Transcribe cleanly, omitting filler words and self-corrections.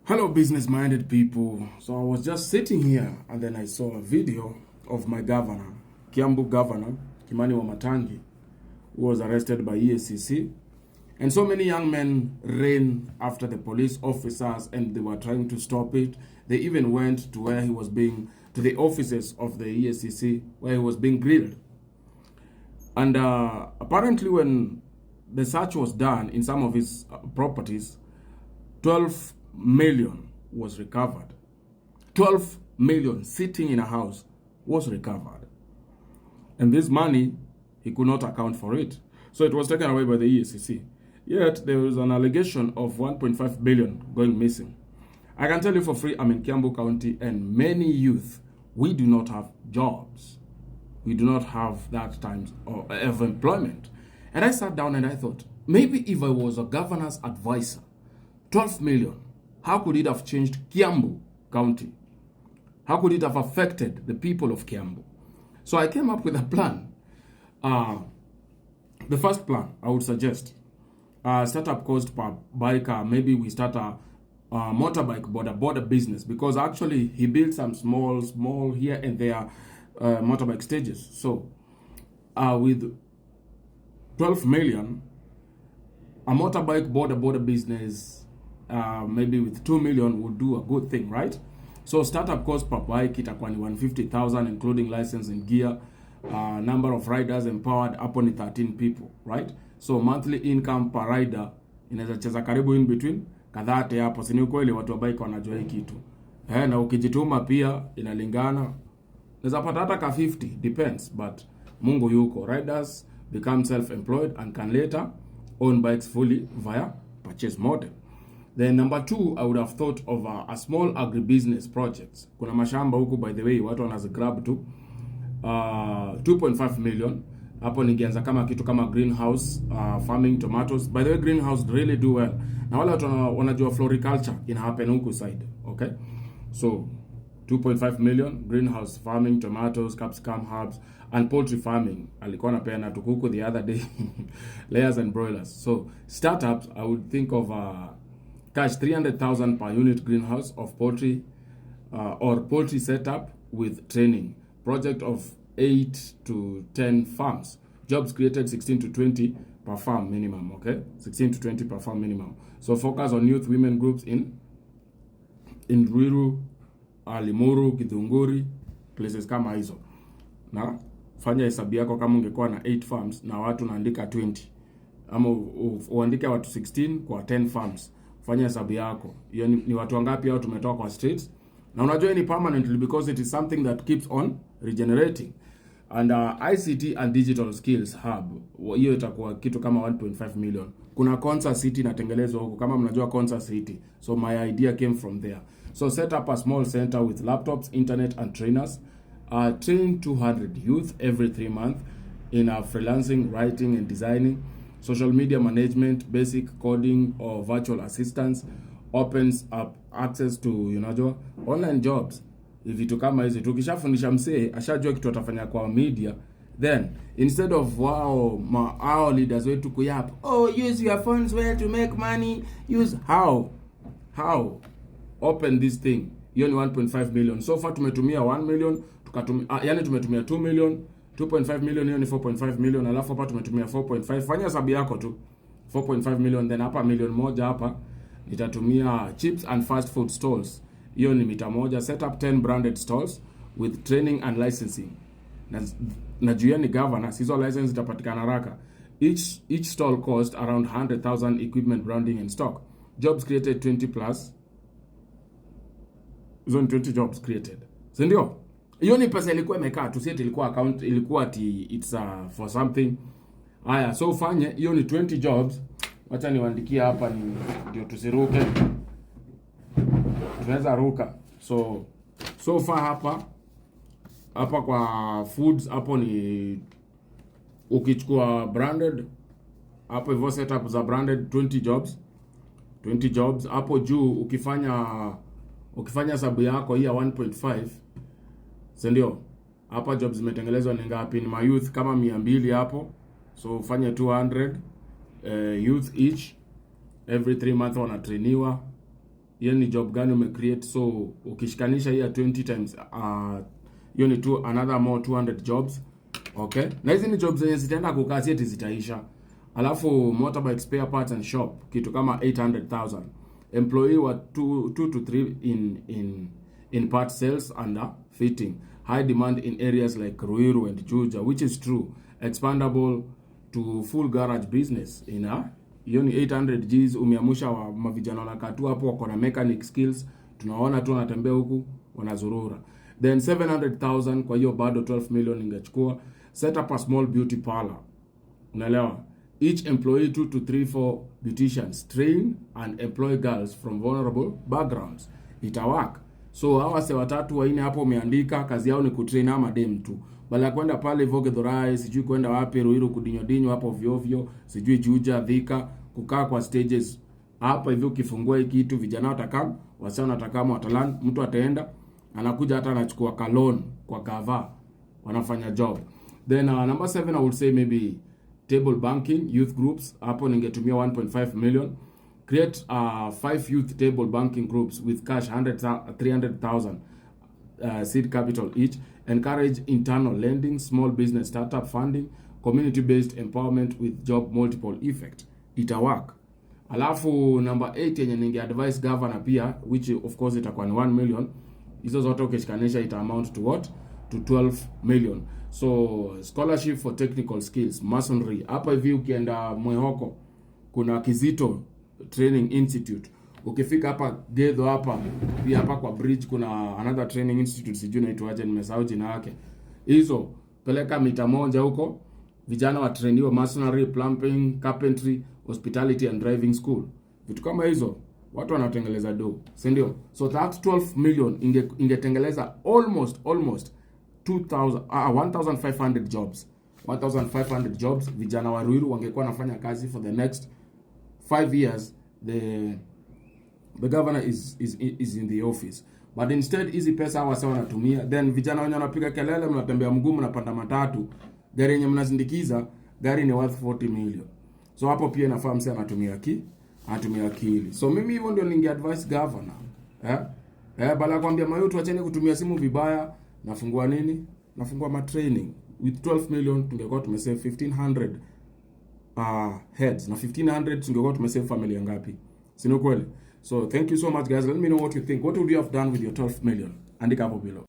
Hello, business-minded people. So I was just sitting here and then I saw a video of my governor, Kiambu Governor, Kimani wa Matangi, who was arrested by EACC. And so many young men ran after the police officers and they were trying to stop it. They even went to where he was being, to the offices of the EACC, where he was being grilled. And apparently when the search was done in some of his properties, 12 million was recovered. 12 million sitting in a house was recovered. And this money, he could not account for it. So it was taken away by the EACC. Yet there was an allegation of 1.5 billion going missing. I can tell you for free, I'm in Kiambu County and many youth, we do not have jobs. We do not have that times of employment. And I sat down and I thought, maybe if I was a governor's advisor, 12 million, how could it have changed Kiambu County? How could it have affected the people of Kiambu? So I came up with a plan. The first plan I would suggest, startup cost per biker, maybe we start a motorbike border business, because actually he built some small here and there motorbike stages. So with 12 million, a motorbike border business, maybe with 2 million would do a good thing, right? So startup cost per bike itakuwa ni 150,000 including license and gear, number of riders empowered hapo ni 13 people, right? So monthly income per rider inaweza cheza karibu in between kadhate hapo, si ni kweli watu wa bike wanajua hii kitu. Na ukijituma pia inalingana. Naweza pata hata ka 50, depends, but Mungu yuko. Riders become self-employed and can later own bikes fully via purchase model. Then number 2, I would have thought of a small agribusiness projects. Kuna mashamba huku, by the way, watu wanazigrab tu. 2.5 million. Hapo ningeanza kama kitu kama greenhouse, farming tomatoes. By the way, greenhouse really do well. Na wale watu wanajua floriculture ina happen huku side, okay? So 2.5 million, greenhouse farming, tomatoes, capsicum, herbs, and poultry farming. Alikuwa napeana tukuku the other day. Layers and broilers. So startups, I would think of cash 300,000 per unit greenhouse of poultry or poultry setup with training. Project of 8 to 10 farms. Jobs created 16 to 20 per farm minimum, okay? 16 to 20 per farm minimum. So focus on youth women groups in Ruiru, Limuru, Kithunguri, places kama hizo. Na fanya hesabu yako kama ungekuwa na 8 farms na watu naandika 20. Ama uandike watu 16 kwa 10 farms. Fanya hesabu yako. Hiyo ni watu wangapi hao tumetoa kwa streets. Na unajua ni permanently because it is something that keeps on regenerating. And ICT and digital skills hub, hiyo itakuwa kitu kama 1.5 million. Kuna concert city inatengenezwa huko, kama mnajua concert city. So my idea came from there. So set up a small center with laptops, internet and trainers. Train 200 youth every 3 months in freelancing, writing and designing, social media management, basic coding or virtual assistance. Opens up access to online jobs. Vitu kama hizi tukishafundisha msee ashajua kitu atafanya kwa media, then instead of our leaders wetu kuyap, use your phones well to make money, use how open this thing. Hiyo ni 1.5 million. So far tumetumia 1 million, yani tumetumia 2 million, 2.5 million, hiyo ni 4.5 million, alafu hapa tumetumia 4.5. Fanya hesabu yako tu, 4.5 million, then hapa million moja hapa nitatumia chips and fast food stalls. Hiyo ni mita moja. Set up 10 branded stalls with training and licensing. Na juu ni governor, hizo license itapatikana haraka. Each stall cost around 100,000, equipment, branding and stock. Jobs created 20 plus. Zone 20 jobs created. Si ndio? Hiyo ni pesa ilikuwa imekaa tu, sio ilikuwa account, ilikuwa it's for something. Haya, so fanye hiyo ni 20 jobs. Wacha niwaandikie hapa ni ndio tusiruke. Tunaweza ruka. So far hapa kwa foods hapo ni ukichukua branded hapo hivyo setup za branded 20 jobs hapo juu. Ukifanya hesabu yako hii ya 1.5, si ndio? Hapa jobs zimetengenezwa ni ngapi? Ni youth kama 200 hapo. So ufanye 200 youth each every 3 months wanatrainiwa. hiyo ni job gani umecreate. So ukishikanisha hii 20 times hiyo ni another more 200 jobs. Okay, na hizi ni jobs zenye zitaenda kukaa, si eti zitaisha. Alafu motorbike spare parts and shop kitu kama 800,000. Employee wa 2 to 3 in part sales and fitting. High demand in areas like Ruiru and Juja, which is true. Expandable to full garage business. Hiyo ni 800 Gs. Umeamusha wa mavijana wanakatu hapo, wako na mechanic skills. Tunaona tu wanatembea huku wanazurura. Then 700,000, kwa hiyo bado 12 million ingechukua. Set up a small beauty parlor. Unaelewa? Each employee 2 to 3 4 beauticians. Train and employ girls from vulnerable backgrounds. Itawaka. So hawa se watatu waine hapo umeandika kazi yao ni kutrain ama dem tu. Bala kwenda pale Vogue Dhorai, sijui kwenda wapi Ruiru kudinyo hapo vyovyo, sijui Juja, Thika, kukaa kwa stages. Hapa hivyo ukifungua hiki kitu vijana watakam, wasichana watakam, watalan, mtu ataenda, anakuja hata anachukua kalon kwa gava, wanafanya job. Then number 7 I would say maybe table banking, youth groups. Hapo ningetumia 1.5 million. Create 5 youth table banking groups with cash 300,000 seed capital each. Encourage internal lending, small business startup funding, community-based empowerment with job multiple effect. Itawak. Alafu number 8 yenye ninge advise governor pia, which of course itakuwa ni 1 million. Hizo zote ukishikanisha ita amount to what? To 12 million. So scholarship for technical skills, masonry. Hapa hivi ukienda Mwehoko kuna Kizito Training Institute. Ukifika hapa Gedho hapa pia hapa kwa bridge kuna another training institute, sijui naitwaje, nimesahau jina yake. Hizo peleka mita moja huko, vijana wa trainiwa masonry, plumbing, carpentry, hospitality and driving school. Vitu kama hizo watu wanatengeleza do, si ndio? So that 12 million ingetengeleza almost 1500 jobs. 1500 jobs. Vijana wa Ruiru wangekuwa nafanya kazi for the next 5 years. The governor is in the office, but instead hizi pesa wasa wanatumia, then vijana wenye wanapiga kelele, mnatembea mguu, mnapanda matatu, gari yenye mnazindikiza, gari ni worth 40 million. So hapo pia inafaa mse anatumia akili. So mimi hivyo ndio ninge advise governor. Bala kwambia mayutu acheni kutumia simu vibaya, nafungua nini? Nafungua ma training. With 12 million tungekuwa tumesave 1500 heads, na 1500 tungekuwa tumesave family ngapi? Sino kweli? So thank you so much guys. Let me know what you think. What would you have done with your 12 million? Andika hapo below.